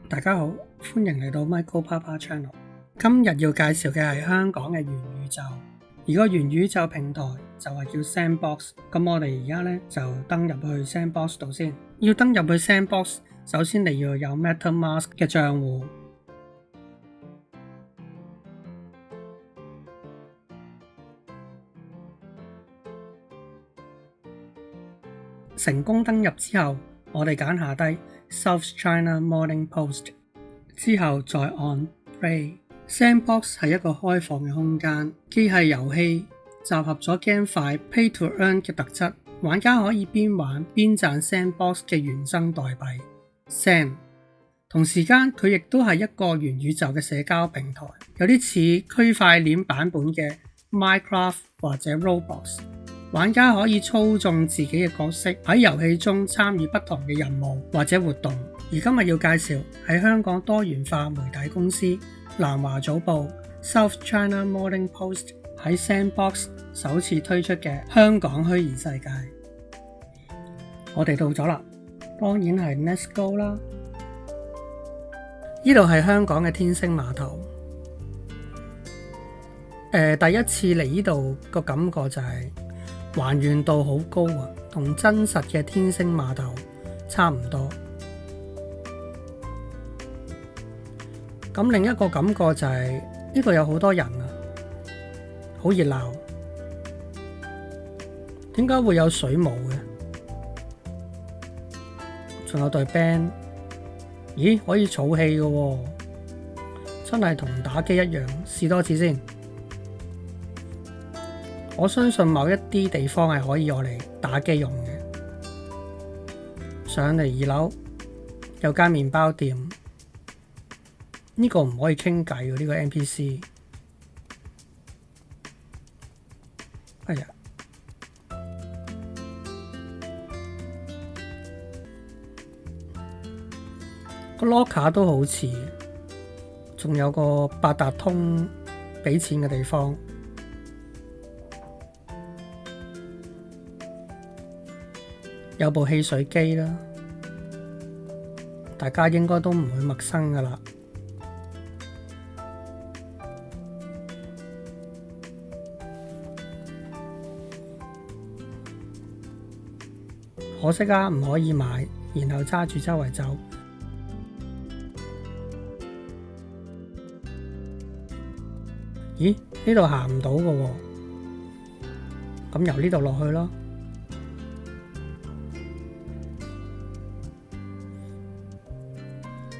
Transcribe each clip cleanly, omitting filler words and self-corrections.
大家好，歡迎嚟到 Michael Papa Channel。今日要介紹嘅係香港嘅元宇宙，而個元宇宙平台就係叫 Sandbox。咁我哋而家咧就登入去 Sandbox 度先。要登入去 Sandbox，首先你要有 MetaMask 嘅賬戶。成功登入之後，我哋揀下低 South China Morning Post， 之後再按 Play。Sandbox 係一個開放嘅空間，既係遊戲，集合咗 GameFi Pay to Earn 嘅特質，玩家可以邊玩邊賺 Sandbox 嘅原生代幣 Sand。同時間佢亦都係一個元宇宙嘅社交平台，有啲似區塊鏈版本嘅 Minecraft 或者 Roblox。玩家可以操縱自己嘅角色喺遊戲中參與不同嘅任務或者活動。而今日要介紹喺香港多元化媒體公司南華早報 South China Morning Post 喺 Sandbox 首次推出嘅香港虛擬世界。我哋到咗啦，當然係 Let's Go 啦。呢度係香港嘅天星碼頭。第一次嚟呢度個感覺就係還原度好高啊，同真實嘅天星碼頭差唔多。咁另一個感覺就係呢度有好多人啊，好熱鬧。點解會有水舞嘅？仲有隊 band， 咦，可以儲氣嘅喎，真係同打機一樣。試多次先。我相信某一啲地方係可以攞嚟打機用嘅。上嚟2樓有間麵包店，呢個唔可以傾偈喎，呢個 NPC。哎呀，個 locker 都好似，仲有個八達通俾錢嘅地方。有部汽水機啦，大家應該都唔會陌生㗎喇。可惜啊，唔可以買，然後揸住周圍走。咦？呢度行唔到㗎喎，咁由呢度落去咯。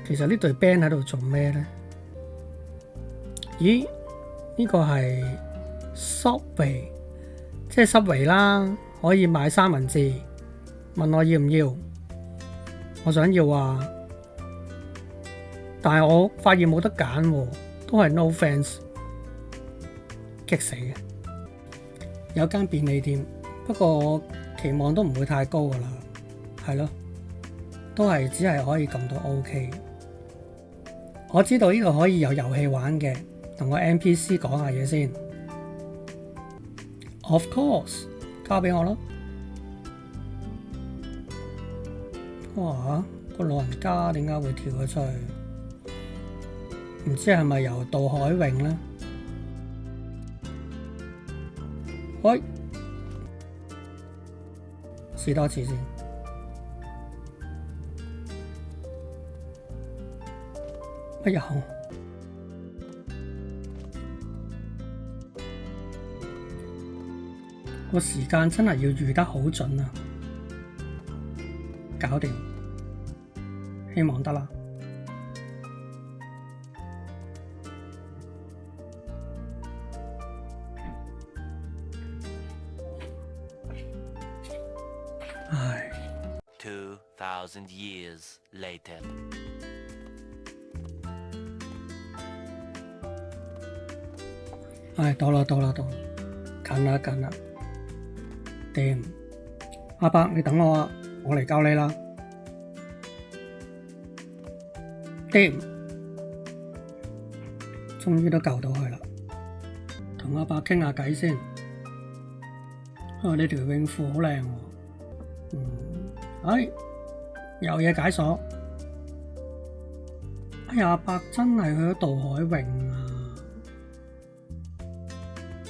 其實呢隊 band 喺度做咩呢？咦？呢個係 Subway， 即係 Subway 啦，可以買三文治。問我要唔要？我想要啊，但係我發現冇得揀喎，都係 no thanks， 激死嘅。有間便利店，不過期望都唔會太高㗎啦，係咯，都係只係可以撳到 OK。我知道呢度可以有遊戲玩嘅，同個 NPC 講下嘢先。Of course， 交俾我咯。哇！個老人家點解會跳咗出去？唔知係咪由渡海泳呢？喂，試多次先。哎呀！個時間真係要預得好準啊！搞掂，希望得啦。唉。2,000 years later。唉，到啦，近啦，掂。阿伯，你等我啊，我嚟教你啦。掂，終於都救到佢啦。同阿伯傾下偈先。呢條泳褲好靚喎。有嘢解鎖。哎呀，阿伯真係去咗渡海泳啊！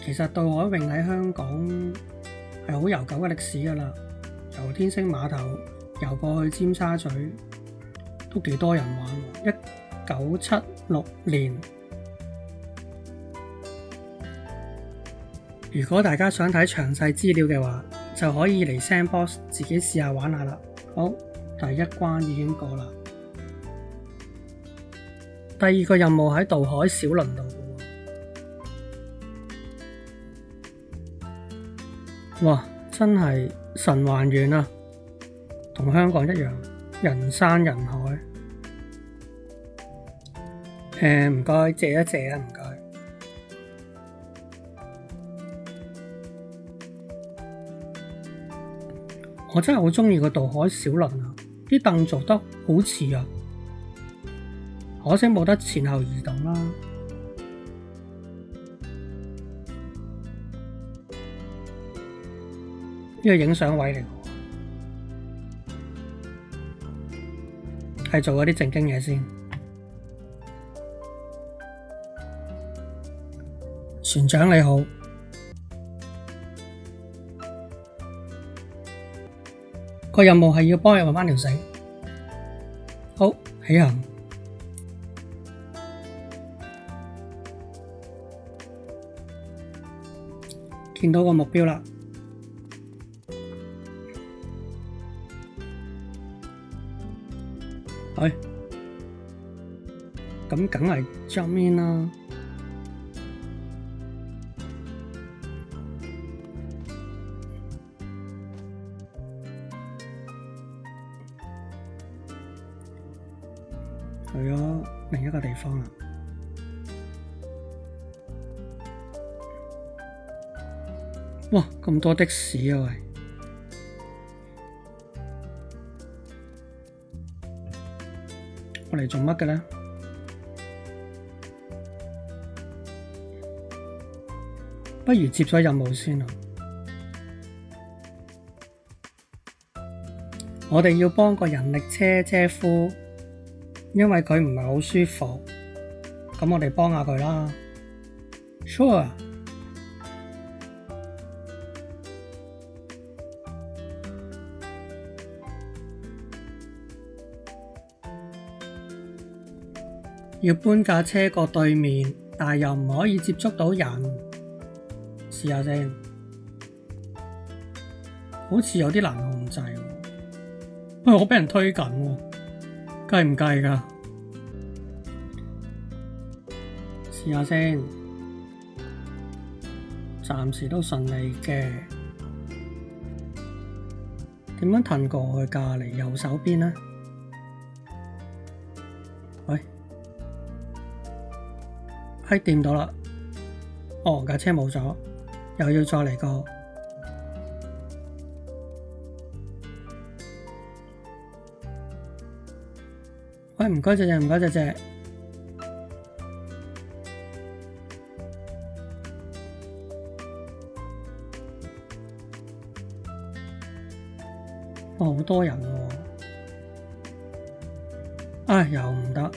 其實渡海泳喺香港係好悠久嘅歷史㗎啦，由天星碼頭游過去尖沙咀都幾多人玩喎。1976年，如果大家想睇詳細資料嘅話，就可以嚟 Sandbox 自己試下玩下啦。好，第一關已經過啦。第二個任務喺渡海小輪度嘅喎。哇，真係神還原啊！同香港一樣，人山人海。唔該，借一借啊，唔該。我真係好鍾意個渡海小輪啊！啲凳做得好似啊，可惜冇得前後移動啦。呢個影相位嚟嘅，係做嗰啲正經嘢先。船長你好，個任務係要幫你搵返條繩。好，起行。見到個目標啦。係，咁梗係 jump in 啦。去咗另一個地方啦。哇，咁多的士啊喂！我嚟做乜嘅呢？不如接咗任務先啦。我哋要幫個人力車車夫，因為佢唔係好舒服，咁我哋幫下佢啦。Sure。要搬架車過對面，但係又唔可以接觸到人，試下先。好似有啲難控制喎。喂，我俾人推緊喎，計唔計㗎？試下先，暫時都順利嘅。點樣褪過去隔離右手邊呢？喂。掂到啦！哦，架車冇咗，又要再嚟過。喂，唔該謝謝，唔該謝謝。哦，好多人喎。唉，又唔得。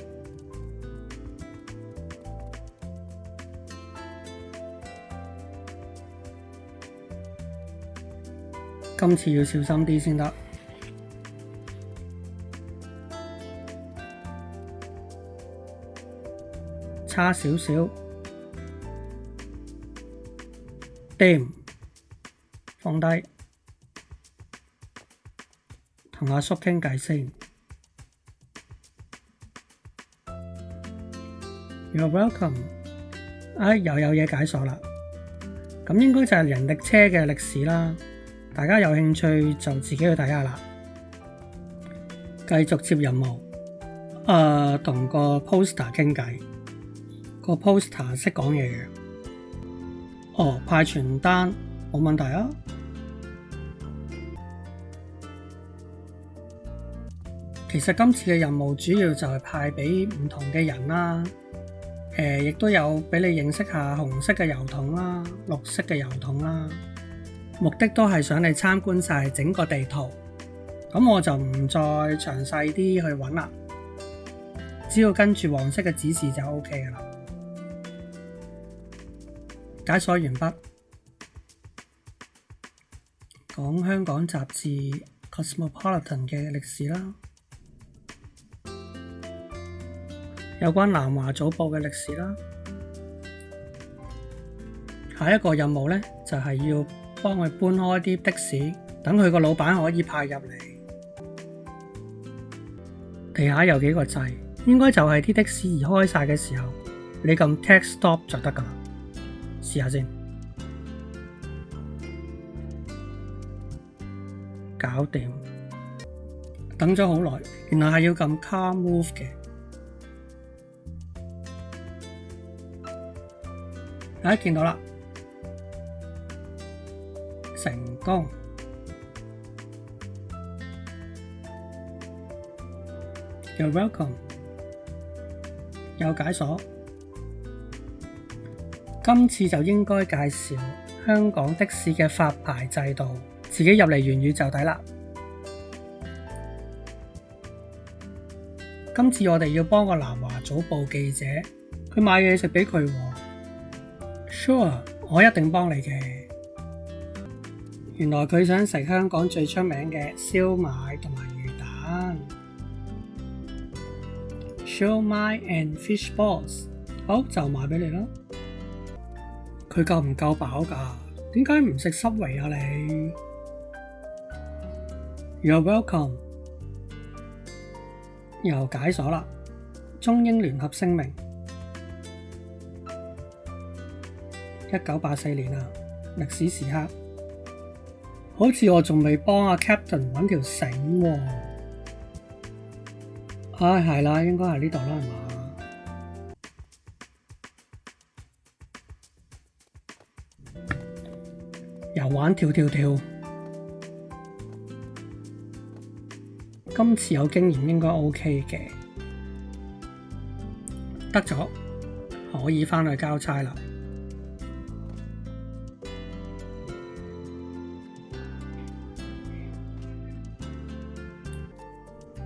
今次要小心啲先得，差少少，掂，放低，同阿叔傾偈先。You're welcome。又有嘢解鎖啦，咁應該就係人力車嘅歷史啦。大家有興趣就自己去睇下啦。繼續接任務，同個 poster 傾偈。個 poster 識講嘢嘅。哦，派傳單冇問題啊。其實今次嘅任務主要就係派俾唔同嘅人啦。亦都有俾你認識下紅色嘅郵筒啦、綠色嘅郵筒啦。目的都係想你參觀晒整個地圖，咁我就唔再詳細啲去揾啦，只要跟住黃色嘅指示就 OK 㗎啦。解鎖完畢，講香港雜誌 Cosmopolitan 嘅歷史啦，有關南華早報嘅歷史啦。下一個任務呢，就係要幫佢搬開啲的士，等佢個老闆可以派入嚟。地下有幾個掣，應該就係啲的士移開晒嘅時候，你撳 Text Stop 就得噶啦。試下先，搞掂。等咗好耐，原來係要撳 Car Move 嘅。大家見到啦，成功。You're welcome。有解鎖。今次就應該介紹香港的士嘅發牌制度，自己入嚟元宇宙睇啦。今次我哋要幫個南華早報記者，佢買嘢食俾佢。Sure， 我一定幫你嘅。原來佢想食香港最出名嘅燒賣同埋魚蛋。燒賣 and fish balls， 好，就買俾你啦。佢夠唔夠飽㗎？點解唔食Subway啊你 ？You're welcome。又解鎖啦，中英聯合聲明。1984年啊，歷史時刻。好似我仲未幫阿 Captain 揾條繩喎。唉，係啦，應該係呢度啦，係嘛？又玩跳跳跳，今次有經驗應該 OK 嘅，得咗，可以返去交差啦。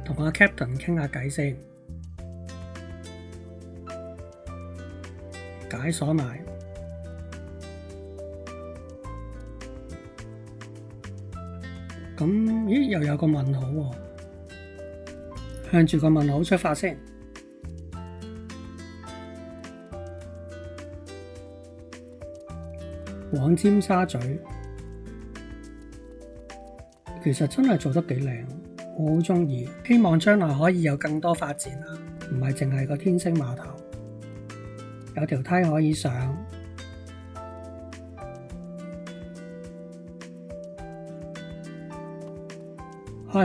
同阿 Captain 傾下偈先，解鎖埋。咁，咦，又有個問號喎，向住個問號出發先。往尖沙咀，其實真係做得幾靚，我好鍾意。希望將來可以有更多發展啦，唔係淨係個天星碼頭，有條梯可以上。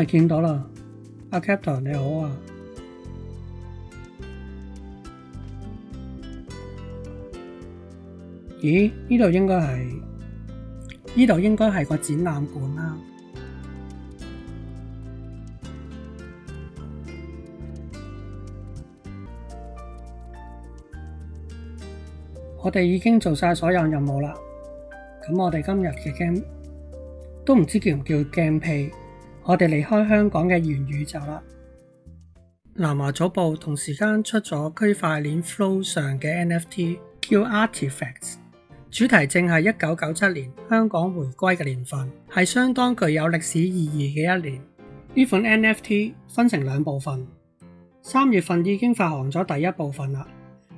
見到啦，阿 Captain 你好啊。咦？呢度應該係個展覽館啦。我哋已經做晒所有任務啦。咁我哋今日嘅 game 都唔知叫唔叫 gameplay。我哋離開香港嘅元宇宙啦。南華早報同時間出咗區塊鏈 Flow 上嘅 NFT 叫 Artifacts， 主題正係1997年香港回歸嘅年份，係相當具有歷史意義嘅一年。呢款 NFT 分成兩部分，3月份已經發行咗第一部分啦，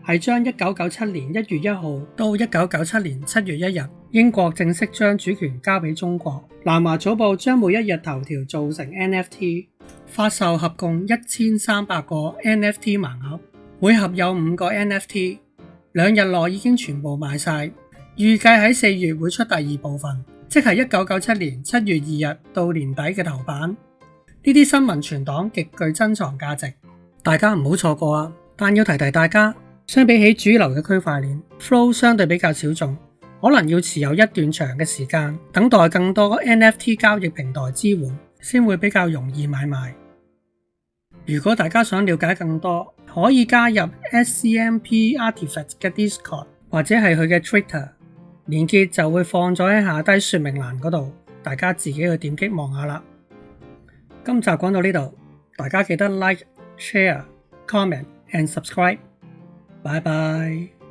係將1997年1月1號到1997年7月1日英國正式將主權交俾中國。南華早報將每一日頭條做成 NFT， 發售合共1300個 NFT 盲盒，每盒有5個 NFT， 2日內已經全部賣晒。預計喺4月會出第二部分，即係1997年7月2日到年底嘅頭版。呢啲新聞存檔極具珍藏價值，大家唔好錯過啊！但要提提大家，相比起主流嘅區塊鏈 ，Flow 相對比較小眾。可能要持有一段長嘅時間，等待更多 NFT 交易平台支援，先會比較容易買賣。如果大家想了解更多，可以加入 SCMP Artifacts 嘅 Discord 或者係佢嘅 Twitter， 連結就會放咗喺下低說明欄嗰度，大家自己去點擊望下啦。今集講到呢度，大家記得 Like、Share、Comment and subscribe. Bye bye.